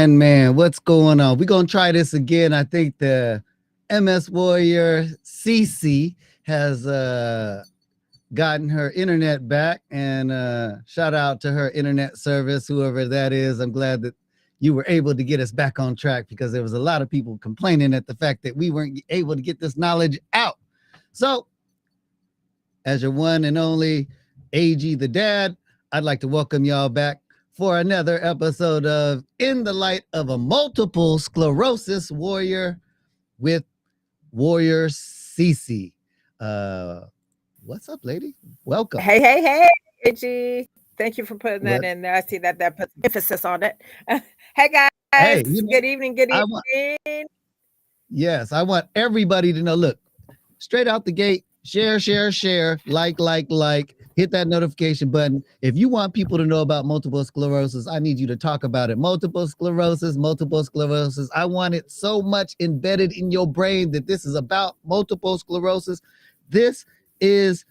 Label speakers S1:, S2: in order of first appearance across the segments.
S1: Man, what's going on? We're going to try this again. I think the MS Warrior CC has gotten her internet back, and shout out to her internet service, whoever that is. I'm glad that you were able to get us back on track, because there was a lot of people complaining at the fact that we weren't able to get this knowledge out. So, as your one and only AG the Dad, I'd like to welcome y'all back for another episode of In the Light of a Multiple Sclerosis Warrior with Warrior Cece. What's up, lady? Welcome.
S2: Hey, AG. Thank you for putting that in there. I see that puts emphasis on it. Hey, guys.
S1: Hey,
S2: good evening.
S1: Yes, I want everybody to know, look, straight out the gate, share, like, hit that notification button. If you want people to know about multiple sclerosis, I need you to talk about it. Multiple sclerosis. I want it so much embedded in your brain that this is about multiple sclerosis. This is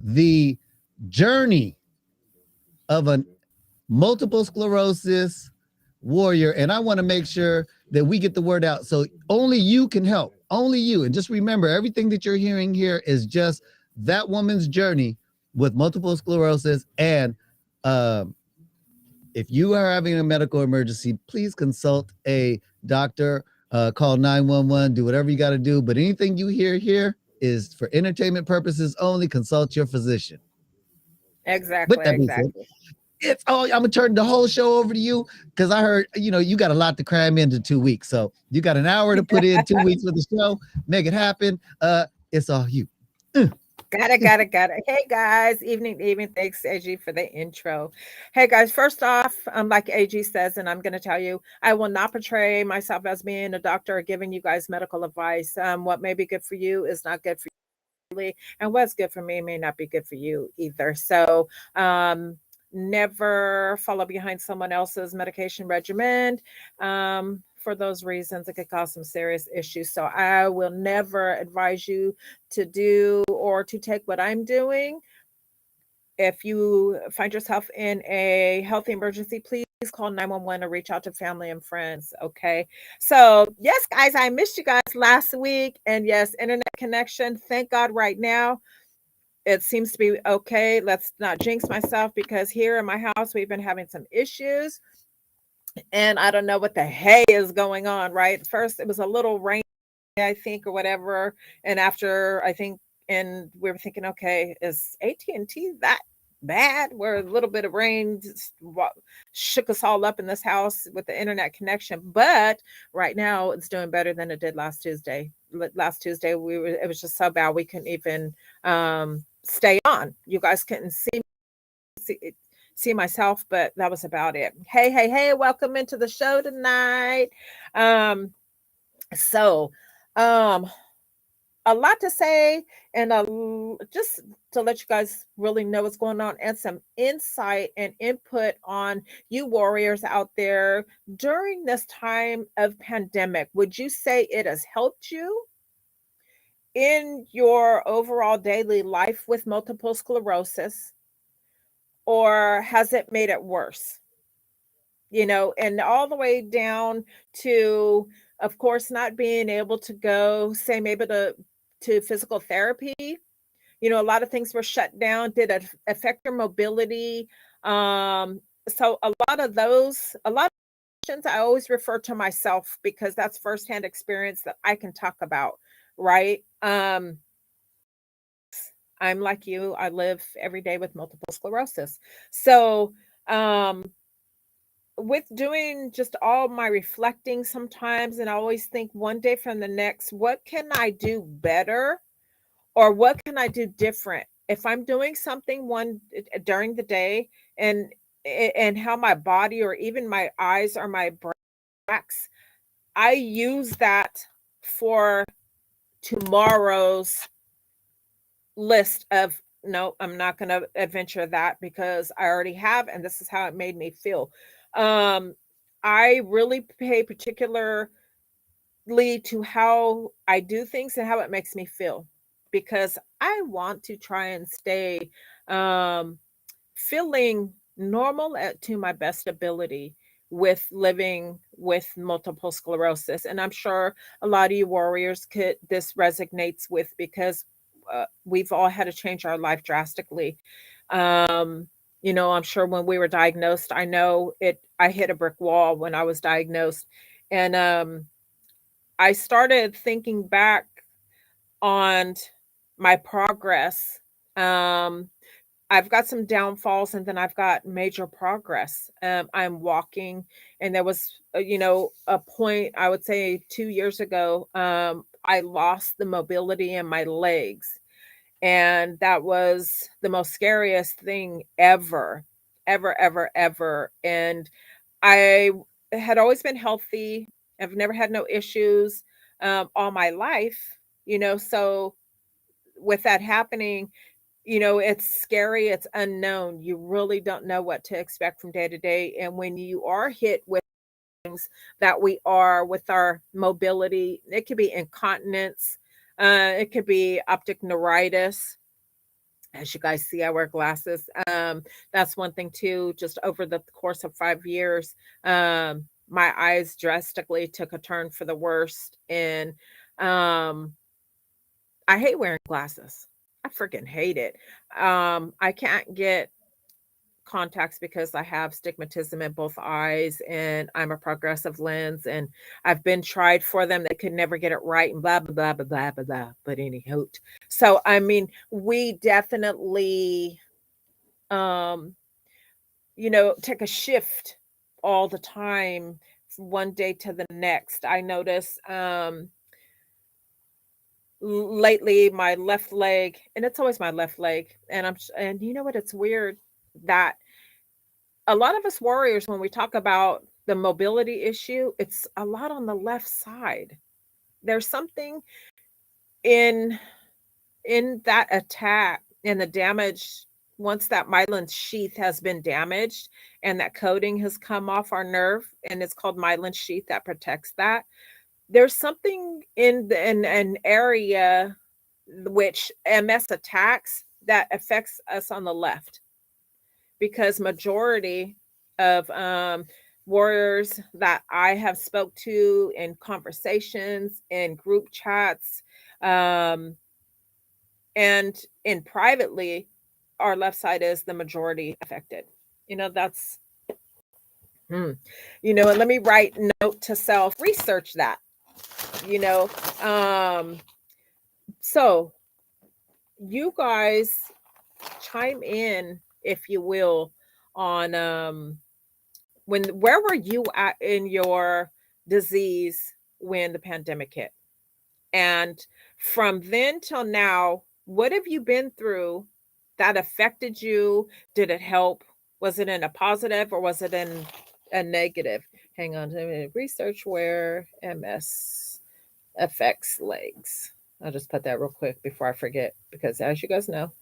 S1: the journey of a multiple sclerosis warrior, and I want to make sure that we get the word out, so only you can help, only you. And just remember, everything that you're hearing here is just that woman's journey with multiple sclerosis. And if you are having a medical emergency, please consult a doctor, call 911, do whatever you got to do. But anything you hear here is for entertainment purposes only. Consult your physician.
S2: Exactly.
S1: It's all, I'm gonna turn the whole show over to you, because I heard you got a lot to cram into 2 weeks, so you got an hour to put in 2 weeks for the show. Make it happen. It's all you.
S2: Got it. Hey guys, evening. Thanks, AG, for the intro. Hey guys, first off, like AG says, and I'm going to tell you, I will not portray myself as being a doctor or giving you guys medical advice. What may be good for you is not good for you, and what's good for me may not be good for you either. So, never follow behind someone else's medication regimen. For those reasons, it could cause some serious issues. So I will never advise you to do or to take what I'm doing. If you find yourself in a health emergency, please call 911 or reach out to family and friends. Okay. So yes, guys, I missed you guys last week. And yes, internet connection. Thank God right now it seems to be okay. Let's not jinx myself, because here in my house, we've been having some issues. And I don't know what the hey is going on, right? First, it was a little rain, I think, or whatever. And after, I think, and we were thinking, okay, is AT&T that bad? Where a little bit of rain just shook us all up in this house with the internet connection. But right now, it's doing better than it did last Tuesday. Last Tuesday, it was just so bad we couldn't even stay on. You guys couldn't see see myself, but that was about it. Hey, hey, hey, welcome into the show tonight. Um, so, um, a lot to say, and just to let you guys really know what's going on, and some insight and input on you warriors out there during this time of pandemic. Would you say it has helped you in your overall daily life with multiple sclerosis, or has it made it worse? And all the way down to, of course, not being able to go, say, maybe to physical therapy. A lot of things were shut down. Did it affect your mobility? So a lot of questions I always refer to myself because that's firsthand experience that I can talk about, right? I'm like you. I live every day with multiple sclerosis. So, um, with doing just all my reflecting sometimes, and I always think one day from the next, what can I do better or what can I do different? If I'm doing something during the day and how my body or even my eyes or my brain acts, I use that for tomorrow's list of no, I'm not going to adventure that because I already have, and this is how it made me feel. Um, I really pay particularly to how I do things and how it makes me feel because I want to try and stay um, feeling normal to my best ability with living with multiple sclerosis. And I'm sure a lot of you warriors could this resonates with because we've all had to change our life drastically. Um, I'm sure when we were diagnosed, I hit a brick wall when I was diagnosed. And I started thinking back on my progress. Um, I've got some downfalls and then I've got major progress. I'm walking, and there was, a point, I would say 2 years ago, I lost the mobility in my legs. And that was the most scariest thing ever, ever, ever, ever. And I had always been healthy. I've never had no issues all my life, so with that happening, it's scary, it's unknown. You really don't know what to expect from day to day. And when you are hit with things that we are with our mobility, it could be incontinence, it could be optic neuritis. As you guys see, I wear glasses. That's one thing too. Just over the course of 5 years, my eyes drastically took a turn for the worst, and um, I hate wearing glasses. I freaking hate it. I can't get contacts because I have stigmatism in both eyes and I'm a progressive lens, and I've been tried for them. They could never get it right and blah, blah, blah, blah, blah, blah, blah. But anyhow, so I mean, we definitely, um, take a shift all the time from one day to the next. I notice, lately my left leg, and it's always my left leg, and and you know what? It's weird that a lot of us warriors, when we talk about the mobility issue, it's a lot on the left side. There's something in that attack and the damage once that myelin sheath has been damaged and that coating has come off our nerve, and it's called myelin sheath that protects that. There's something in an area which MS attacks that affects us on the left, because majority of warriors that I have spoke to in conversations, in group chats, um, and in privately, our left side is the majority affected. That's hmm. And let me write note to self, research that, you know. Um, so you guys chime in, if you will, on where were you at in your disease when the pandemic hit? And from then till now, what have you been through that affected you? Did it help? Was it in a positive or was it in a negative? Hang on, research where MS affects legs. I'll just put that real quick before I forget, because as you guys know,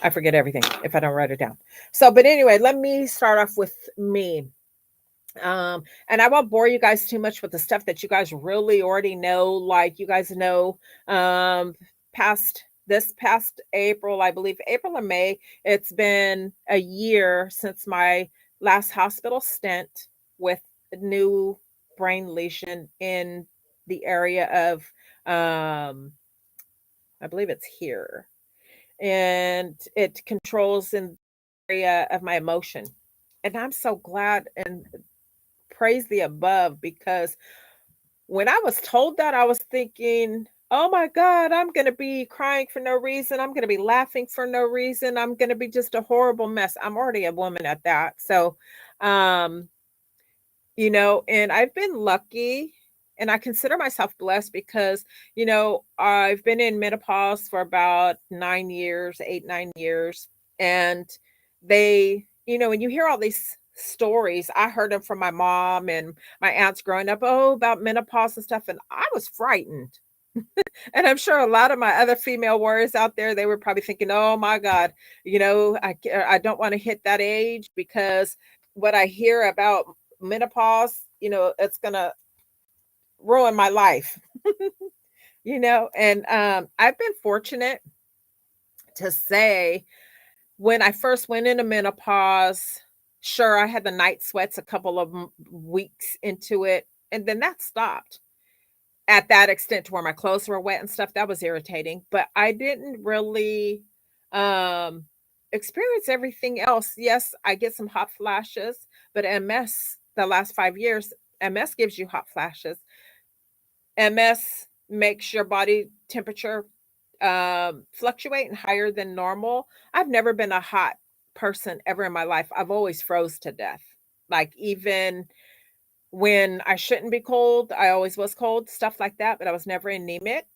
S2: I forget everything if I don't write it down. So, but anyway, let me start off with me. And I won't bore you guys too much with the stuff that you guys really already know. Like you guys know, past this past April, I believe April or May, it's been a year since my last hospital stint with a new brain lesion in the area of, I believe it's here, and it controls in the area of my emotion. And I'm so glad and praise the above, because when I was told that, I was thinking, oh my God, I'm going to be crying for no reason. I'm going to be laughing for no reason. I'm going to be just a horrible mess. I'm already a woman at that. So, um, and I've been lucky and I consider myself blessed because, I've been in menopause for about 9 years, 8, 9 years. And when you hear all these stories, I heard them from my mom and my aunts growing up, about menopause and stuff. And I was frightened. And I'm sure a lot of my other female warriors out there, they were probably thinking, oh my God, I don't want to hit that age, because what I hear about menopause, it's going to ruin my life, and I've been fortunate to say, when I first went into menopause, sure, I had the night sweats a couple of weeks into it, and then that stopped at that extent to where my clothes were wet and stuff. That was irritating, but I didn't really um experience everything else. Yes, I get some hot flashes, but MS, the last 5 years, MS gives you hot flashes. MS makes your body temperature fluctuate and higher than normal. I've never been a hot person ever in my life. I've always froze to death. Like, even when I shouldn't be cold, I always was cold, stuff like that, but I was never anemic.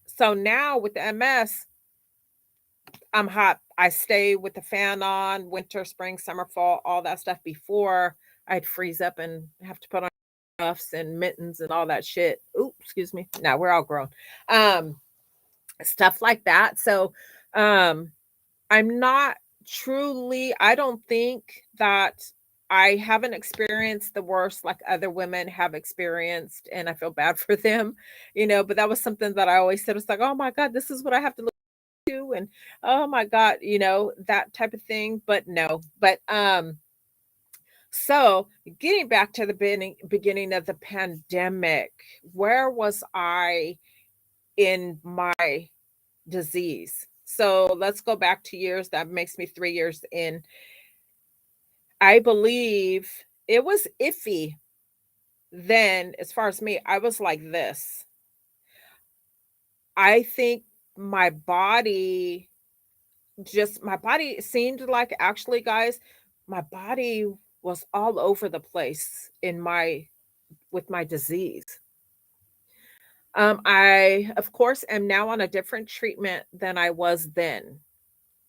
S2: So now with the MS, I'm hot. I stay with the fan on winter, spring, summer, fall, all that stuff. Before, I'd freeze up and have to put on cuffs and mittens and all that shit. Ooh, excuse me. Now we're all grown. Um, Stuff like that. So, um, I'm not truly, I don't think that I haven't experienced the worst like other women have experienced, and I feel bad for them, but that was something that I always said. It's like, oh my God, this is what I have to look to, and oh my God, that type of thing. But no, but so getting back to the beginning of the pandemic, where was I in my disease? So let's go back 2 years. That makes me 3 years in. I believe it was iffy then. As far as me, I was like this. I think my body seemed like, actually, guys, my body was all over the place with my disease. I, of course, am now on a different treatment than I was then.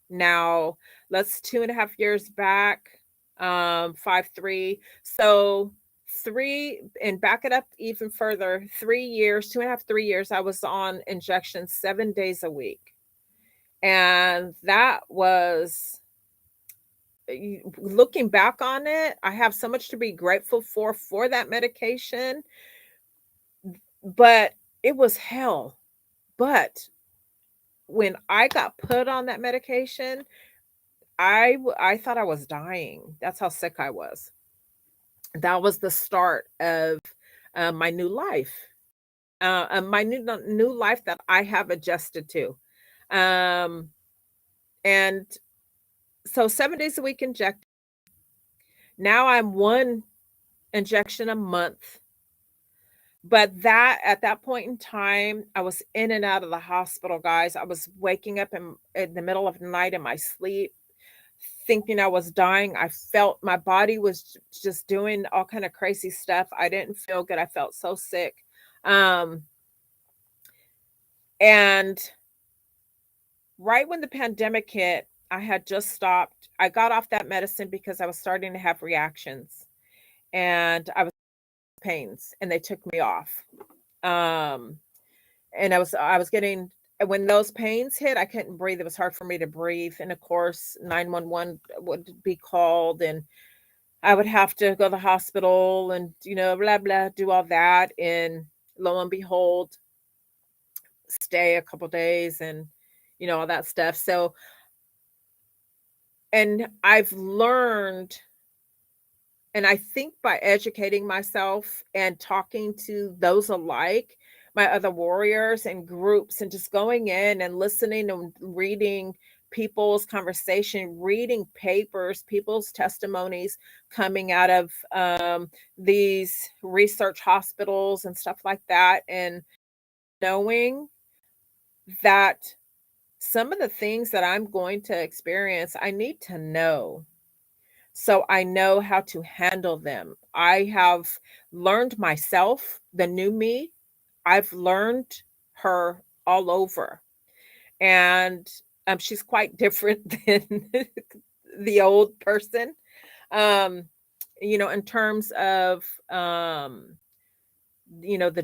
S2: Now, let's 2.5 years back, 5, 3. So and back it up even further, 3 years, 2.5, 3 years, I was on injections 7 days a week. And that was, looking back on it, I have so much to be grateful for that medication, but it was hell. But when I got put on that medication, I thought I was dying. That's how sick I was. That was the start of my new life, my new life that I have adjusted to. Um, and so 7 days a week inject. Now I'm one injection a month. But that at that point in time, I was in and out of the hospital, guys. I was waking up in the middle of the night in my sleep, thinking I was dying. I felt my body was just doing all kind of crazy stuff. I didn't feel good. I felt so sick. Um, and right when the pandemic hit, I had just stopped. I got off that medicine because I was starting to have reactions, and I was pains, and they took me off. Um, and I was getting, when those pains hit, I couldn't breathe. It was hard for me to breathe, and of course, 911 would be called, and I would have to go to the hospital and, blah blah, do all that, and lo and behold, stay a couple days, and all that stuff. So, and I've learned, and I think by educating myself and talking to those alike, my other warriors and groups, and just going in and listening and reading people's conversation, reading papers, people's testimonies coming out of these research hospitals and stuff like that, and knowing that some of the things that I'm going to experience, I need to know, so I know how to handle them. I have learned myself, the new me. I've learned her all over. And she's quite different than the old person. Um, in terms of the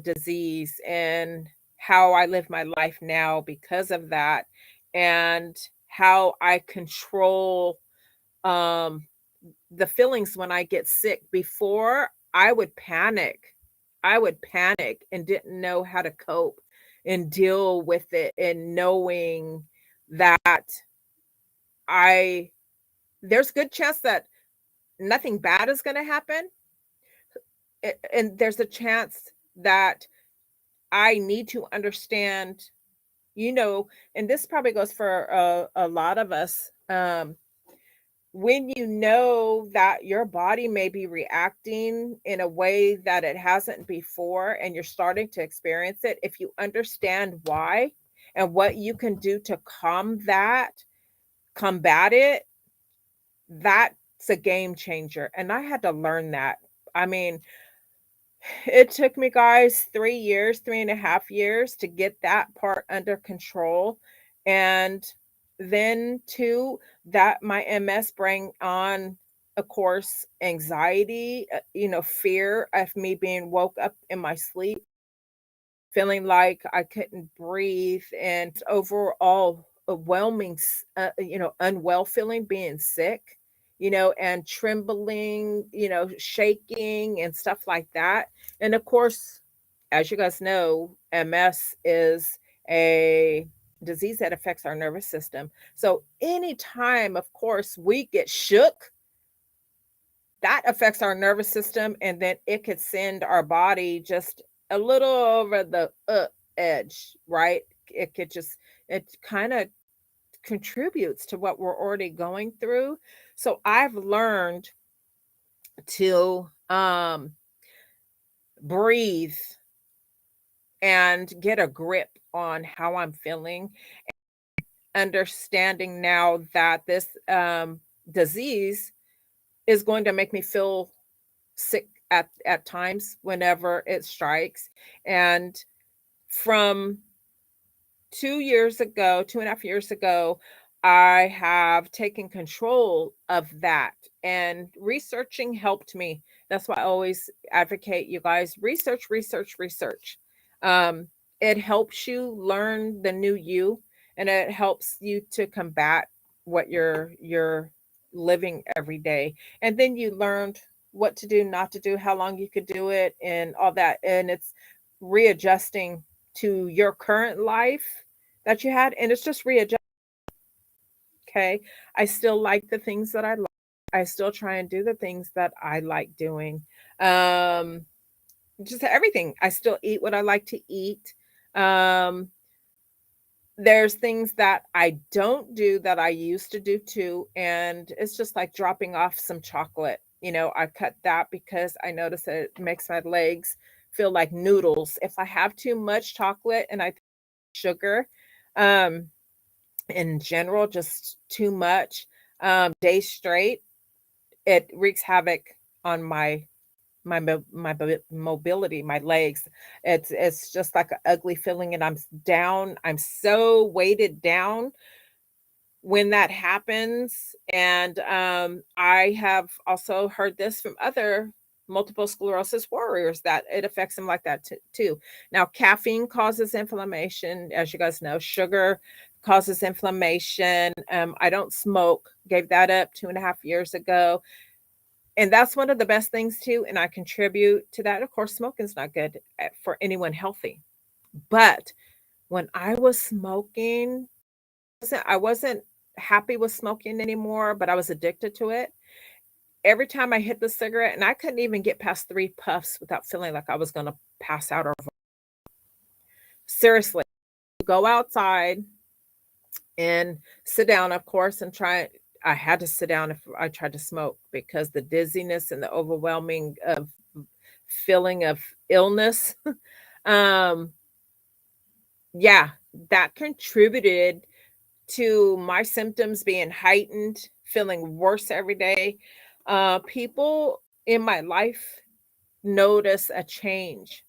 S2: disease, and how I live my life now because of that, and how I control um the feelings when I get sick. Before, I would panic. I would panic and didn't know how to cope and deal with it, and knowing that I there's good chance that nothing bad is going to happen, and there's a chance that I need to understand, and this probably goes for a lot of us. When you know that your body may be reacting in a way that it hasn't before, and you're starting to experience it, if you understand why and what you can do to combat it, that's a game changer. And I had to learn that. I mean, it took me, guys, 3 years, 3.5 years to get that part under control. And then, too, that my MS bring on, of course, anxiety, fear of me being woke up in my sleep, feeling like I couldn't breathe, and overall overwhelming, unwell feeling, being sick, and trembling, shaking and stuff like that. And of course, as you guys know, MS is a disease that affects our nervous system. So anytime, of course, we get shook, that affects our nervous system, and then it could send our body just a little over the edge, right? It kind of contributes to what we're already going through. So I've learned to breathe and get a grip on how I'm feeling, understanding now that this disease is going to make me feel sick at times whenever it strikes. And from 2 years ago, 2.5 years ago, I have taken control of that, and researching helped me. That's why I always advocate, you guys, research, research, research. Um, it helps you learn the new you, and it helps you to combat what you're living every day. And then you learned what to do, not to do, how long you could do it, and all that. And it's readjusting to your current life that you had, and it's just readjust. Okay, I still like the things that I like. I still try and do the things that I like doing. Um, just everything. I still eat what I like to eat. Um, there's things that I don't do that I used to do too, and it's just like dropping off some chocolate. I cut that because I notice that it makes my legs feel like noodles. If I have too much chocolate, and I sugar, um, in general, just too much, days straight, it wreaks havoc on my mobility, my legs. It's just like an ugly feeling, and I'm down. I'm so weighted down when that happens, and I have also heard this from other multiple sclerosis warriors that it affects them like that too. Now, caffeine causes inflammation, as you guys know. Sugar causes inflammation. I don't smoke, gave that up 2.5 years ago, and that's one of the best things too. And I contribute to that. Of course, smoking's not good for anyone healthy, but when I was smoking, I wasn't happy with smoking anymore, but I was addicted to it. Every time I hit the cigarette, and I couldn't even get past 3 puffs without feeling like I was going to pass out. Or seriously, go outside and sit down, of course, and try. I had to sit down if I tried to smoke, because the dizziness and the overwhelming of feeling of illness, um, yeah, that contributed to my symptoms being heightened, feeling worse every day. People in my life notice a change,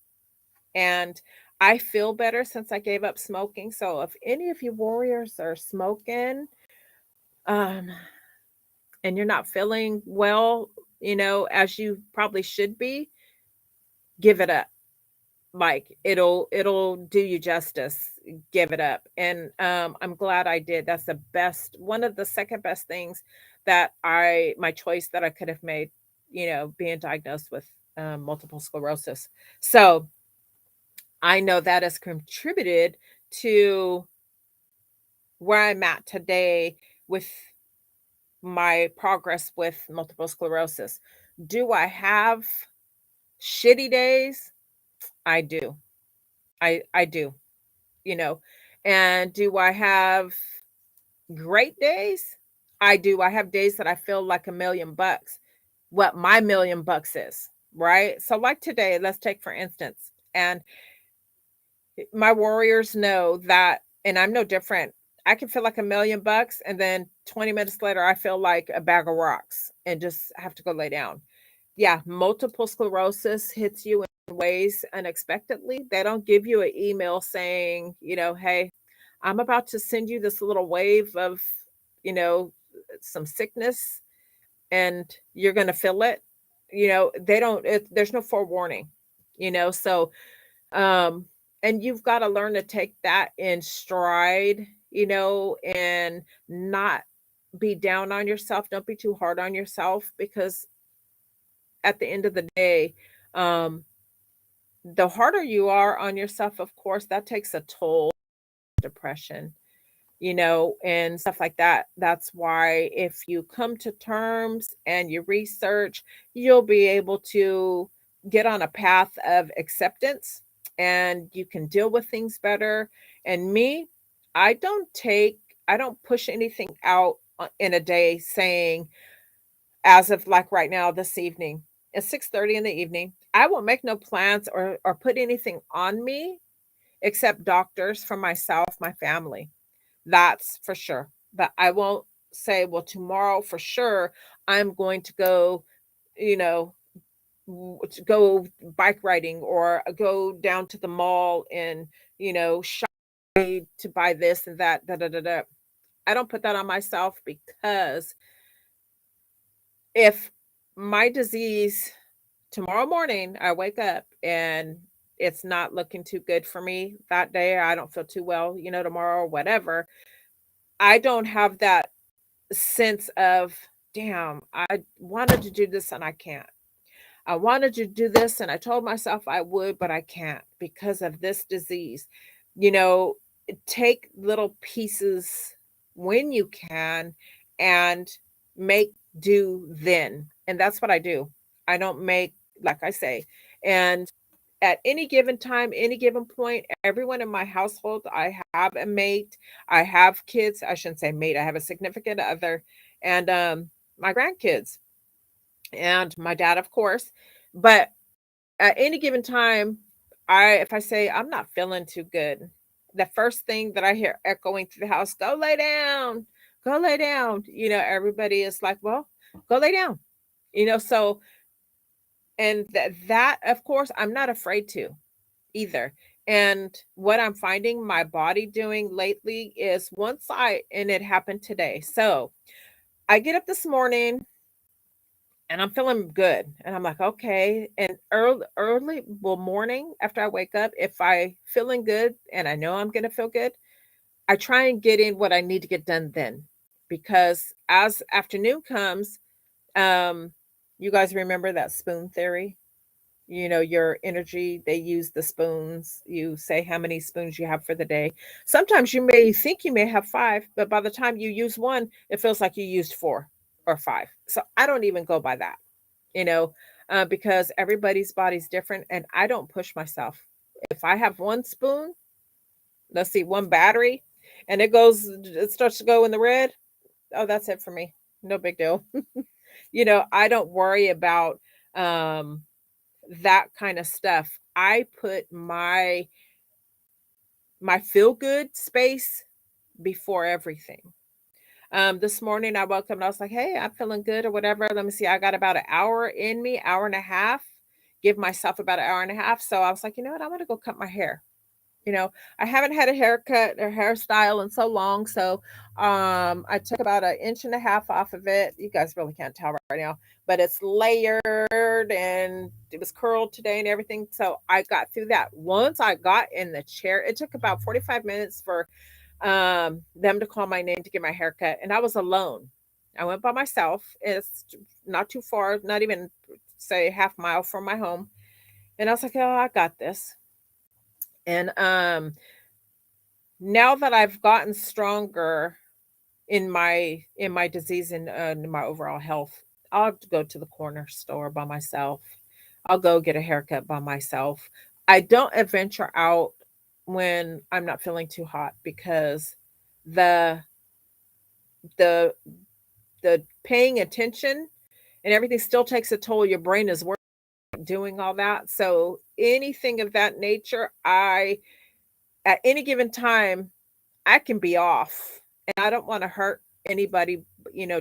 S2: and I feel better since I gave up smoking. So if any of you warriors are smoking, um, and you're not feeling well, as you probably should be, give it up. Like, it'll do you justice. Give it up. And I'm glad I did. That's the best, one of the second best things that my choice that I could have made, being diagnosed with multiple sclerosis. So I know that has contributed to where I'm at today with my progress with multiple sclerosis. Do I have shitty days? I do. I do, you know. And do I have great days? I do. I have days that I feel like $1,000,000, what my $1,000,000 is, right? So like today, let's take for instance, and my warriors know that, and I'm no different. I can feel like $1,000,000, and then 20 minutes later, I feel like a bag of rocks and just have to go lay down. Yeah, multiple sclerosis hits you in ways unexpectedly. They don't give you an email saying, hey, I'm about to send you this little wave of, you know, some sickness, and you're going to feel it. They don't, there's no forewarning, so um, and you've got to learn to take that in stride, and not be down on yourself. Don't be too hard on yourself, because at the end of the day, um, the harder you are on yourself, of course, that takes a toll. Depression, and stuff like that. That's why if you come to terms and you research, you'll be able to get on a path of acceptance, and you can deal with things better. And me, I don't take, I don't push anything out in a day saying, as of like right now, this evening, it's 6:30 in the evening. I won't make no plans or put anything on me except doctors for myself, my family. That's for sure. But I won't say, well, tomorrow for sure, I'm going to go, you know, to go bike riding, or go down to the mall and, shop to buy this and that. Da, da, da, da. I don't put that on myself, because if my disease, tomorrow morning, I wake up and it's not looking too good for me that day, I don't feel too well, tomorrow or whatever, I don't have that sense of, damn, I wanted to do this and I can't. I wanted to do this and I told myself I would, but I can't because of this disease. You know, take little pieces when you can, and make do then. And that's what I do. I don't make, like I say, and at any given time, any given point, everyone in my household, I have a mate, I have kids. I shouldn't say mate, I have a significant other, and my grandkids, and my dad, of course. But at any given time, if I say I'm not feeling too good, the first thing that I hear echoing through the house, go lay down, go lay down. Everybody is like, well, go lay down. So, and that of course I'm not afraid to either. And what I'm finding my body doing lately is and it happened today. So I get up this morning and I'm feeling good. And I'm like, okay. And well, morning after I wake up, if I feeling good and I know I'm going to feel good, I try and get in what I need to get done then. Because as afternoon comes, um, you guys remember that spoon theory? Your energy, they use the spoons. You say how many spoons you have for the day. Sometimes you may think you may have five, but by the time you use one, it feels like you used four or five. So I don't even go by that, you know, because everybody's body's different and I don't push myself. If I have one spoon, let's see, one battery, and it starts to go in the red, oh, that's it for me. No big deal. I don't worry about um that kind of stuff. I put my feel good space before everything. This morning I woke up and I was like, hey, I'm feeling good or whatever. Let me see. I got about an hour in me, hour and a half. Give myself about an hour and a half. So I was like, you know what? I'm gonna go cut my hair. You know, I haven't had a haircut or hairstyle in so long. So I took about an inch and a half off of it. You guys really can't tell right now, but it's layered and it was curled today and everything. So I got through that. Once I got in the chair, it took about 45 minutes for them to call my name to get my haircut. And I was alone. I went by myself. It's not too far, not even say half mile from my home. And I was like, oh, I got this. And now that I've gotten stronger in my disease and in my overall health, I'll have to go to the corner store by myself. I'll go get a haircut by myself. I don't venture out when I'm not feeling too hot because the the the paying attention and everything still takes a toll. Your brain is working doing all that. So anything of that nature, I at any given time I can be off and I don't want to hurt anybody,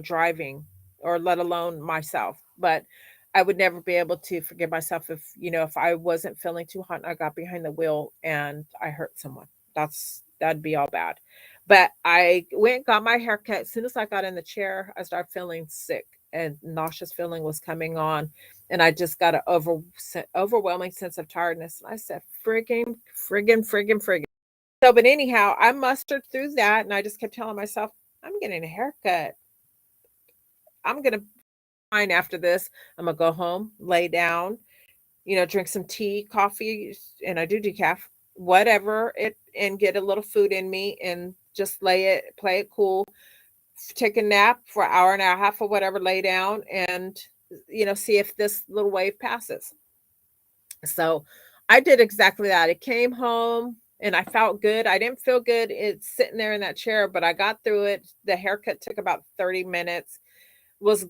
S2: driving or let alone myself. But I would never be able to forgive myself if I wasn't feeling too hot and I got behind the wheel and I hurt someone. That'd be all bad. But I went and got my hair cut. As soon as I got in the chair, I started feeling sick and nauseous feeling was coming on. And I just got an overwhelming sense of tiredness. And I said, friggin'. So, but anyhow, I mustered through that and I just kept telling myself, I'm getting a haircut. I'm going to fine after this. I'm going to go home, lay down, drink some tea, coffee, and I do decaf, whatever it, and get a little food in me and just play it cool, take a nap for an hour and a half or whatever, lay down and, see if this little wave passes. So I did exactly that. I came home and I felt good. I didn't feel good. It's sitting there in that chair, but I got through it. The haircut took about 30 minutes, was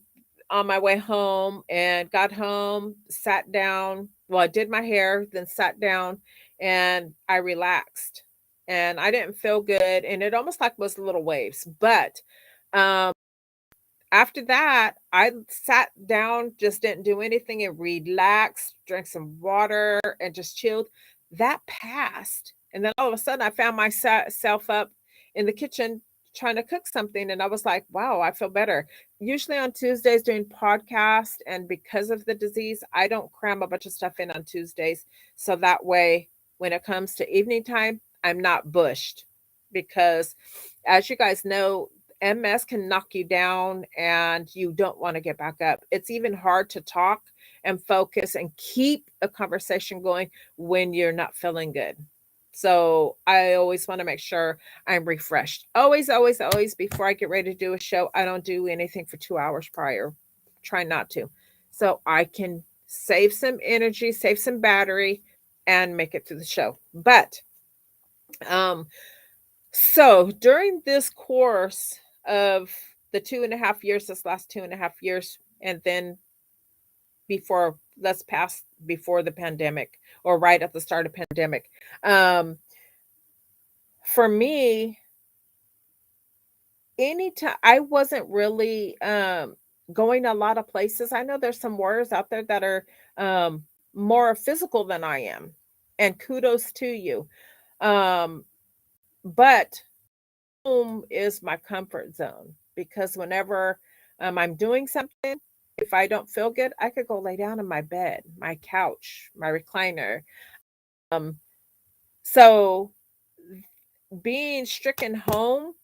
S2: on my way home and got home, sat down. Well, I did my hair, then sat down and I relaxed and I didn't feel good. And it almost like was little waves, but, um, after that, I sat down, just didn't do anything and relaxed, drank some water and just chilled. That passed. And then all of a sudden, I found myself up in the kitchen trying to cook something. And I was like, wow, I feel better. Usually on Tuesdays doing podcast, and because of the disease, I don't cram a bunch of stuff in on Tuesdays. So that way, when it comes to evening time, I'm not bushed because as you guys know, MS can knock you down and you don't want to get back up. It's even hard to talk and focus and keep a conversation going when you're not feeling good. So I always want to make sure I'm refreshed. Always, always, always before I get ready to do a show, I don't do anything for 2 hours prior. Try not to. So I can save some energy, save some battery, and make it through the show. But um so during this course of the 2.5 years, this last 2.5 years, and then before, let's pass before the pandemic or right at the start of pandemic. Um, for me, anytime I wasn't really going a lot of places. I know there's some warriors out there that are more physical than I am. and kudos to you. Um, but home is my comfort zone because whenever I'm doing something, if I don't feel good, I could go lay down in my bed, my couch, my recliner. Um, so being stricken home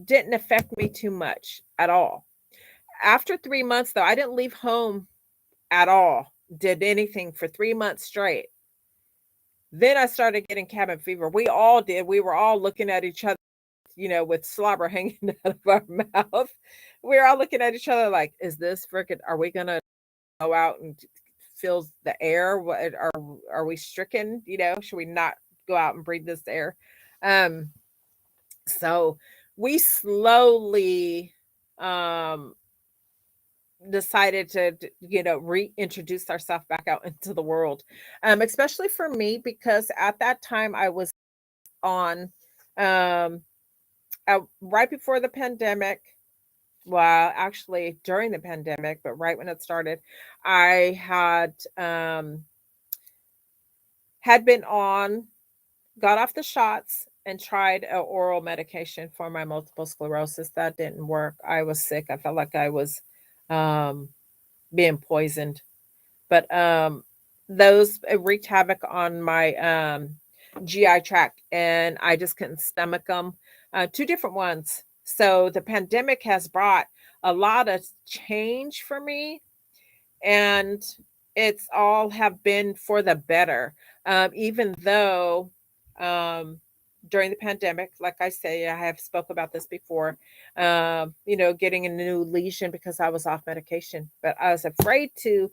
S2: didn't affect me too much at all. After 3 months, though, I didn't leave home at all, did anything for 3 months straight. Then I started getting cabin fever. We all did. We were all looking at each other, with slobber hanging out of our mouth. We were all looking at each other like, is this freaking, are we going to go out and feel the air? What are we stricken? Should we not go out and breathe this air? Um, so we slowly um decided to reintroduce ourselves back out into the world, especially for me because at that time I was on um right before the pandemic. Well, actually during the pandemic, but right when it started, I had been on, got off the shots and tried a oral medication for my multiple sclerosis. That didn't work. I was sick. I felt like I was um being poisoned. But those wreaked havoc on my GI tract, and I just couldn't stomach them. Two different ones. So the pandemic has brought a lot of change for me, and it's all have been for the better. Even though um, during the pandemic, like I say, I have spoke about this before. Getting a new lesion because I was off medication, but I was afraid to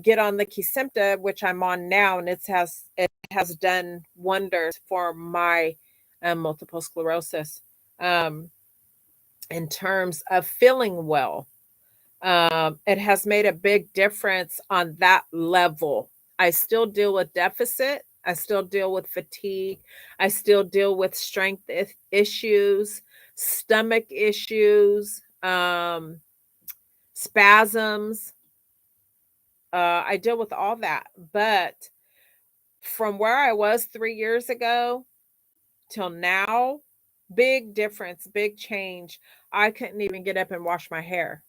S2: get on the Kesimpta, which I'm on now, and it has done wonders for my multiple sclerosis um, in terms of feeling well. It has made a big difference on that level. I still deal with deficit. I still deal with fatigue. I still deal with strength issues, stomach issues, spasms. I deal with all that. But from where I was 3 years ago till now, big difference, big change. I couldn't even get up and wash my hair,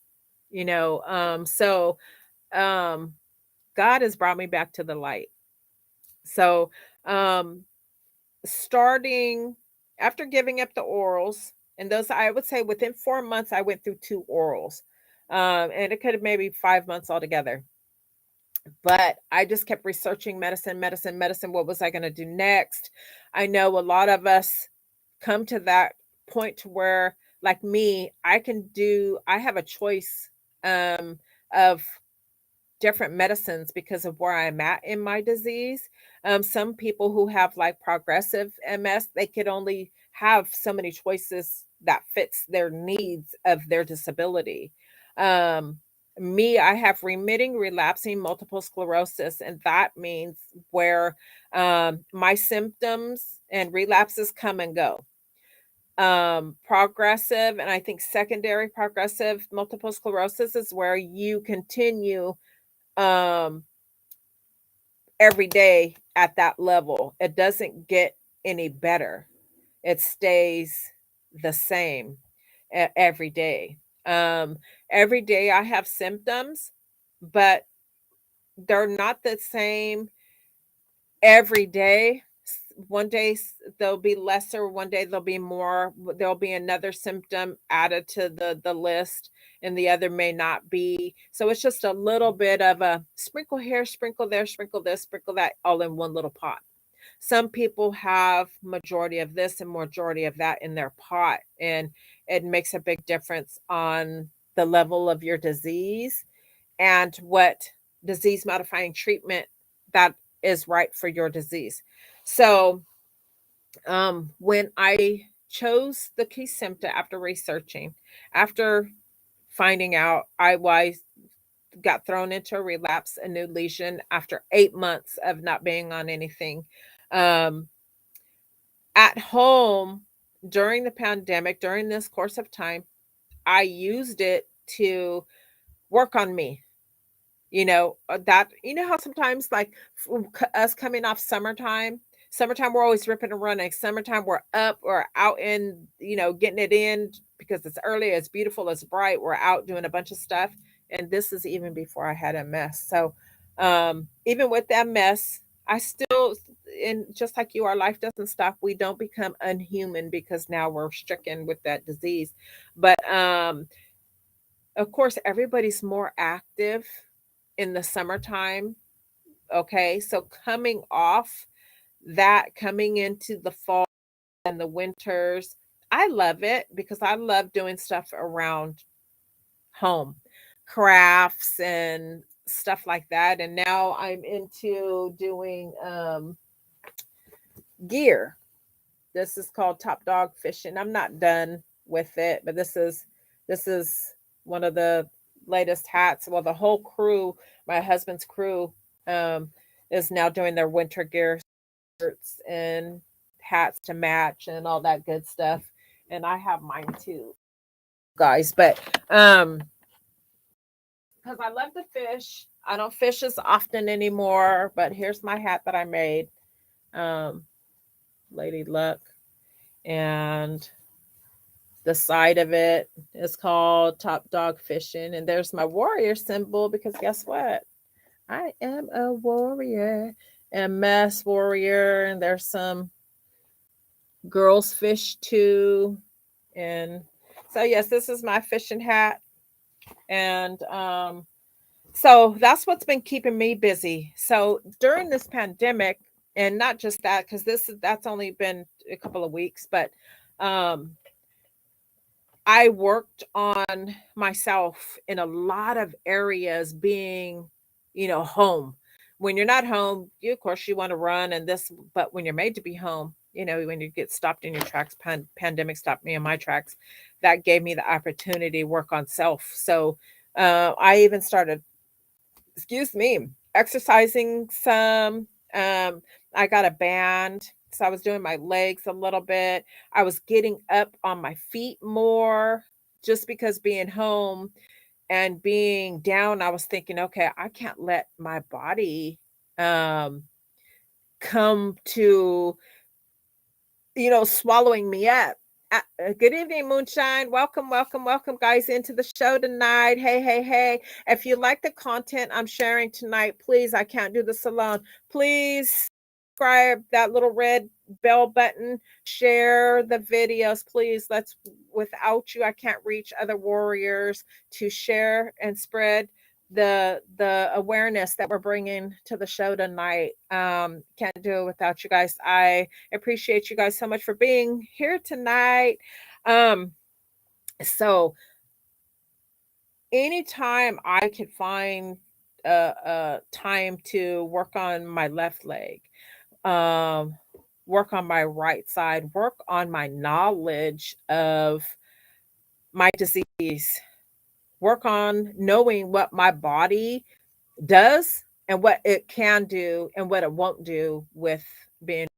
S2: so um God has brought me back to the light. So, um, starting after giving up the orals, and those I would say within 4 months, I went through two orals, and it could have maybe 5 months altogether. But I just kept researching medicine, medicine, medicine. What was I going to do next? I know a lot of us come to that point to where, like me, I have a choice of different medicines because of where I'm at in my disease. Some people who have like progressive MS, they could only have so many choices that fits their needs of their disability. Um, Me, I have remitting, relapsing multiple sclerosis, and that means where my symptoms and relapses come and go. Progressive, and I think secondary progressive multiple sclerosis is where you continue um every day at that level. It doesn't get any better. It stays the same every day. Um every day I have symptoms, but they're not the same every day. One day there'll be lesser, one day there'll be more, there'll be another symptom added to the list, and the other may not be. So it's just a little bit of a sprinkle here, sprinkle there, sprinkle this, sprinkle that, all in one little pot. Some people have majority of this and majority of that in their pot, and it makes a big difference on the level of your disease and what disease modifying treatment that is right for your disease. So, when I chose the Kesimpta after researching, after finding out got thrown into a relapse, a new lesion after 8 months of not being on anything. Um, at home during the pandemic, during this course of time, I used it to work on me, That, how sometimes like us coming off summertime, we're always ripping and running. Summertime, we're up or out in, getting it in because it's early, it's beautiful, it's bright. We're out doing a bunch of stuff. And this is even before I had MS. So, even with that mess, I still, and just like you, our life doesn't stop. We don't become unhuman because now we're stricken with that disease. But, of course, everybody's more active in the summertime. Okay. So coming into the fall and the winters, I love it because I love doing stuff around home, crafts and stuff like that. And now I'm into doing gear. This is called Top Dog Fishing. I'm not done with it, but this is one of the latest hats. Well, the whole crew, my husband's crew, um, is now doing their winter gear, shirts and hats to match and all that good stuff. And I have mine too, guys. But because I love to fish, I don't fish as often anymore. But here's my hat that I made, um, Lady Luck, and the side of it is called Top Dog Fishing. And there's my warrior symbol because guess what? I am a warrior and mass warrior. And there's some girls fish too. And so, yes, this is my fishing hat. And so that's what's been keeping me busy. So during this pandemic, and not just that, because that's only been a couple of weeks, but um I worked on myself in a lot of areas being, home. When you're not home, of course you want to run and this, but when you're made to be home, when you get stopped in your tracks, pandemic stopped me in my tracks, that gave me the opportunity to work on self. So I even started, excuse me, exercising some. I got a band. So I was doing my legs a little bit. I was getting up on my feet more just because being home and being down, I was thinking, okay, I can't let my body um come to, swallowing me up. Good evening, Moonshine. Welcome, welcome, welcome, guys, into the show tonight. Hey, hey, hey. If you like the content I'm sharing tonight, please, I can't do this alone. Please subscribe, that little red bell button, share the videos, please. Without you, I can't reach other warriors to share and spread the awareness that we're bringing to the show tonight. Can't do it without you guys. I appreciate you guys so much for being here tonight. um so anytime I could find time to work on my left leg, um work on my right side, work on my knowledge of my disease, work on knowing what my body does and what it can do and what it won't do with being,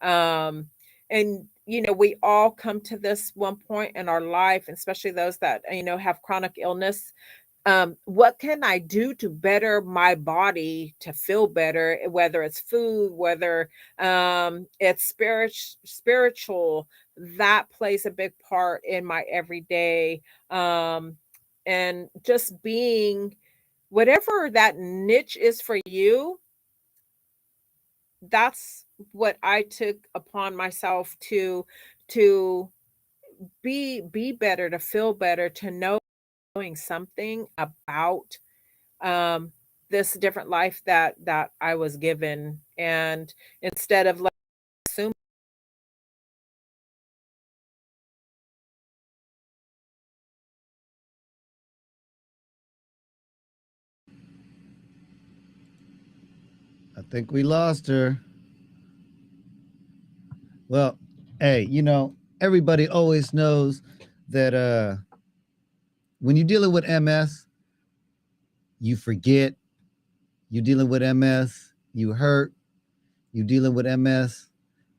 S2: um and we all come to this one point in our life, especially those that have chronic illness. What can I do to better my body to feel better, whether it's food, whether it's spiritual, that plays a big part in my everyday, and just being whatever that niche is for you. That's what I took upon myself to be better, to feel better, to knowing something about um this different life that I was given. And instead of like assume,
S1: I think we lost her. Well, hey, everybody always knows that when you're dealing with MS, you forget. You're dealing with MS, you hurt. You're dealing with MS,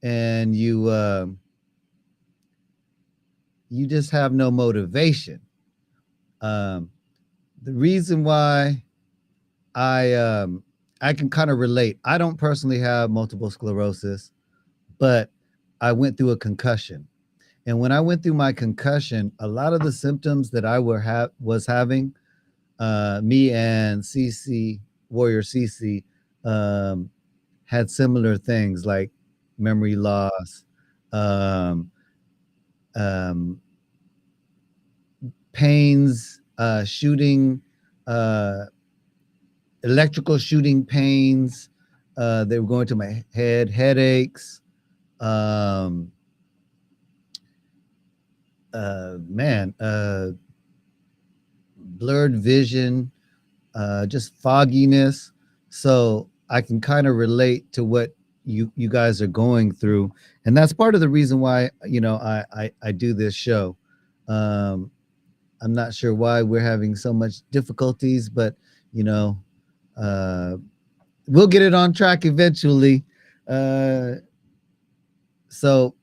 S1: and you just have no motivation. Um, the reason why I can kind of relate. I don't personally have multiple sclerosis, but I went through a concussion. And when I went through my concussion, a lot of the symptoms that I was having, me and CC Warrior CC um, had similar things like memory loss, um, um, pains, shooting, uh, electrical shooting pains. They were going to my head, headaches. Um, man, blurred vision, just fogginess. So I can kind of relate to what you guys are going through, and that's part of the reason why I do this show. Um, I'm not sure why we're having so much difficulties, but you know, uh, we'll get it on track eventually. Uh, so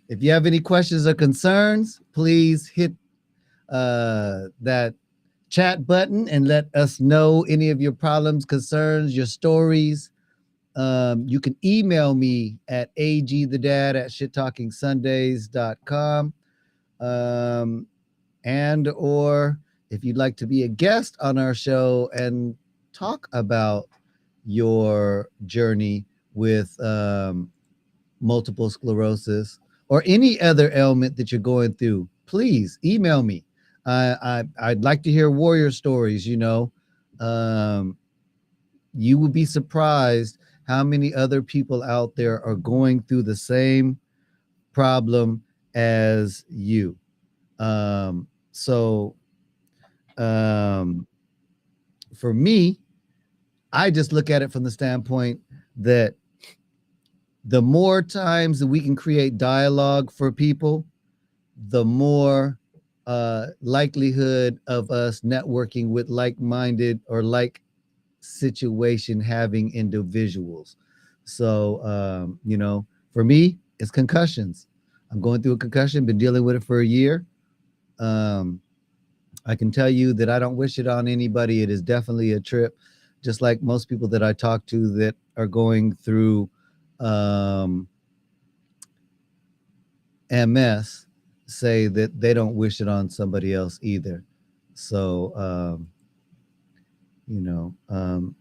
S1: if you have any questions or concerns, please hit that chat button and let us know any of your problems, concerns, your stories. You can email me at agthedad@shittalkingsundays.com. And or if you'd like to be a guest on our show and talk about your journey with multiple sclerosis or any other ailment that you're going through, please email me. I'd like to hear warrior stories. Um, you will be surprised how many other people out there are going through the same problem as you. So for me, I just look at it from the standpoint that the more times that we can create dialogue for people, the more likelihood of us networking with like-minded or like situation having individuals. So, for me, it's concussions. I'm going through a concussion, been dealing with it for a year. Um, I can tell you that I don't wish it on anybody. It is definitely a trip, just like most people that I talk to that are going through um, MS say that they don't wish it on somebody else either. So, you know,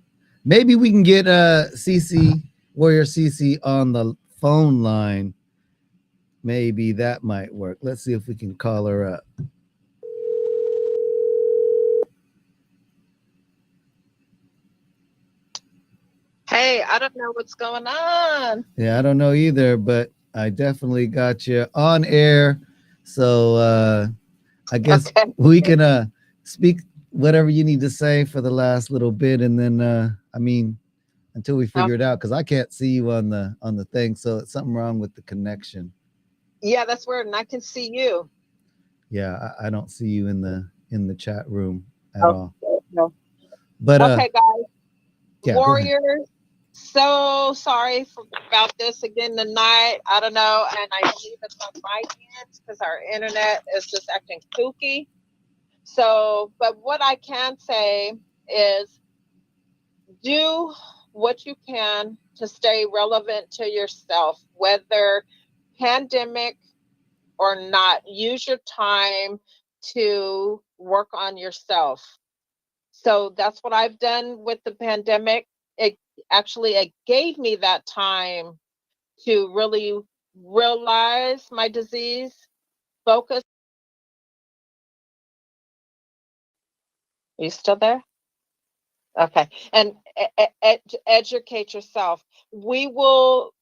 S1: maybe we can get CC Warrior CC on the phone line. Maybe that might work. Let's see if we can call her up.
S2: Hey, I don't know what's going on.
S1: Yeah, I don't know either, but I definitely got you on air. So I guess
S2: Okay.
S1: we can speak whatever you need to say for the last little bit, and then until we figure it out, because I can't see you on the thing, so it's something wrong with the connection.
S2: Yeah, that's weird, and I can see you.
S1: Yeah, I don't see you in the chat room at all.
S2: No.
S1: But
S2: okay, guys,
S1: yeah,
S2: warriors. So sorry about this again tonight. I don't know, and I believe it's on my end because our internet is just acting kooky. So, but what I can say is do what you can to stay relevant to yourself, whether pandemic or not. Use your time to work on yourself. So that's what I've done with the pandemic. It gave me that time to really realize my disease, focus. Are you still there? Okay. And educate yourself. We will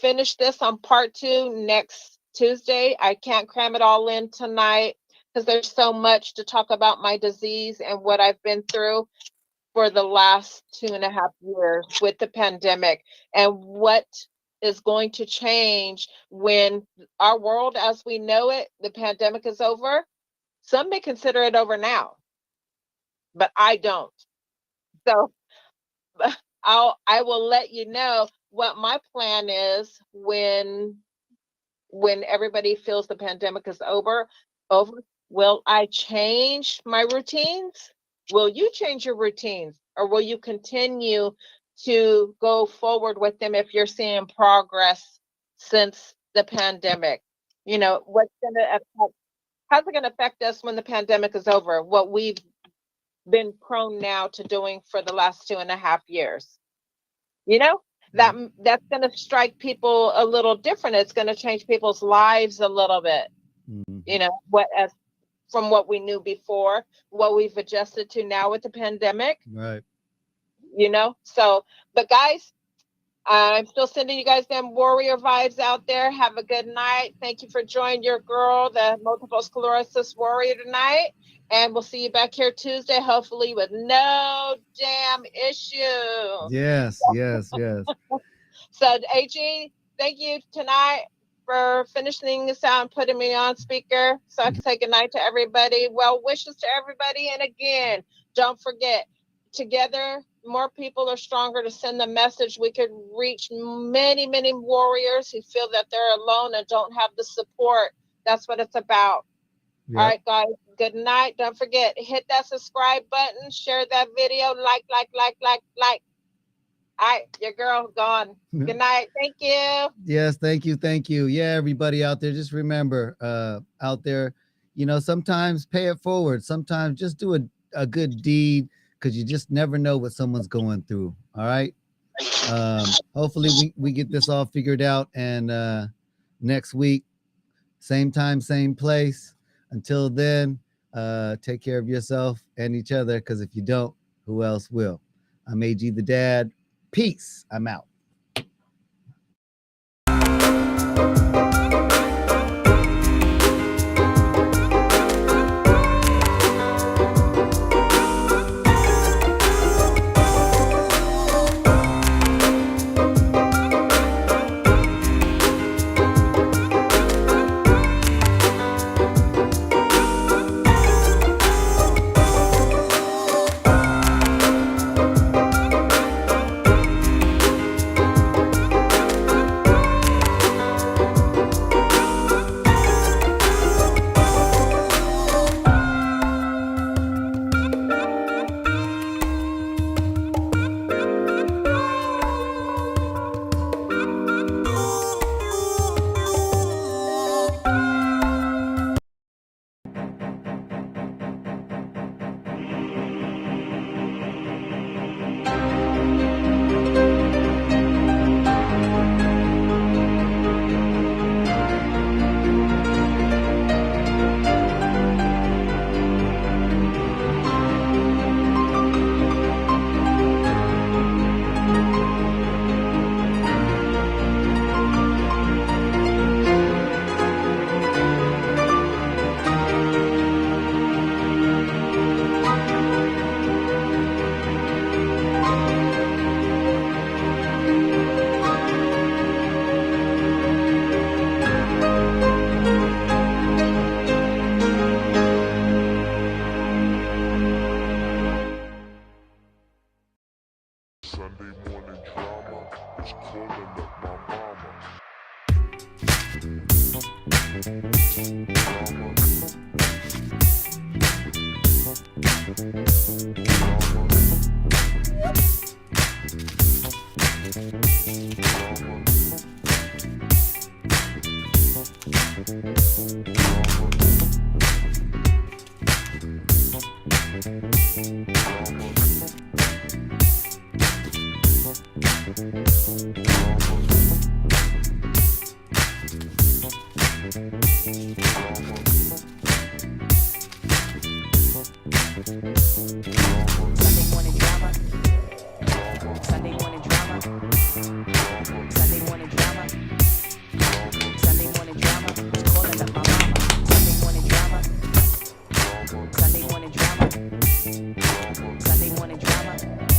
S2: finish this on part 2 next Tuesday. I can't cram it all in tonight because there's so much to talk about my disease and what I've been through for the last 2.5 years with the pandemic and what is going to change when our world as we know it, the pandemic is over. Some may consider it over now, but I don't. So I will let you know what my plan is when everybody feels the pandemic is over. Will I change my routines? Will you change your routines, or will you continue to go forward with them if you're seeing progress since the pandemic? You know, how's it going to affect us when the pandemic is over? What we've been prone now to doing for the last 2.5 years. You know, that's going to strike people a little different. It's going to change people's lives a little bit. You know, from what we knew before, what we've adjusted to now with the pandemic.
S1: Right.
S2: You know, so, but guys, I'm still sending you guys them warrior vibes out there. Have a good night. Thank you for joining your girl, the multiple sclerosis warrior, tonight. And we'll see you back here Tuesday, hopefully with no damn issue.
S1: Yes.
S2: So, AG, thank you tonight for finishing this out and putting me on speaker so I can say goodnight to everybody. Well wishes to everybody. And again, don't forget, together, more people are stronger to send the message. We could reach many, many warriors who feel that they're alone and don't have the support. That's what it's about. Yep. All right, guys. Good night. Don't forget, hit that subscribe button, share that video, like. All right, your girl gone. Good night. Thank you.
S1: Yes, thank you. Yeah, everybody out there, just remember, out there, you know, sometimes pay it forward. Sometimes just do a good deed, because you just never know what someone's going through. All right. Hopefully we get this all figured out, and next week, same time, same place. Until then, take care of yourself and each other, because if you don't, who else will? I'm AG the Dad. Peace. I'm out.
S3: Sunday morning drama is calling up my mama.
S4: Sunday morning drama.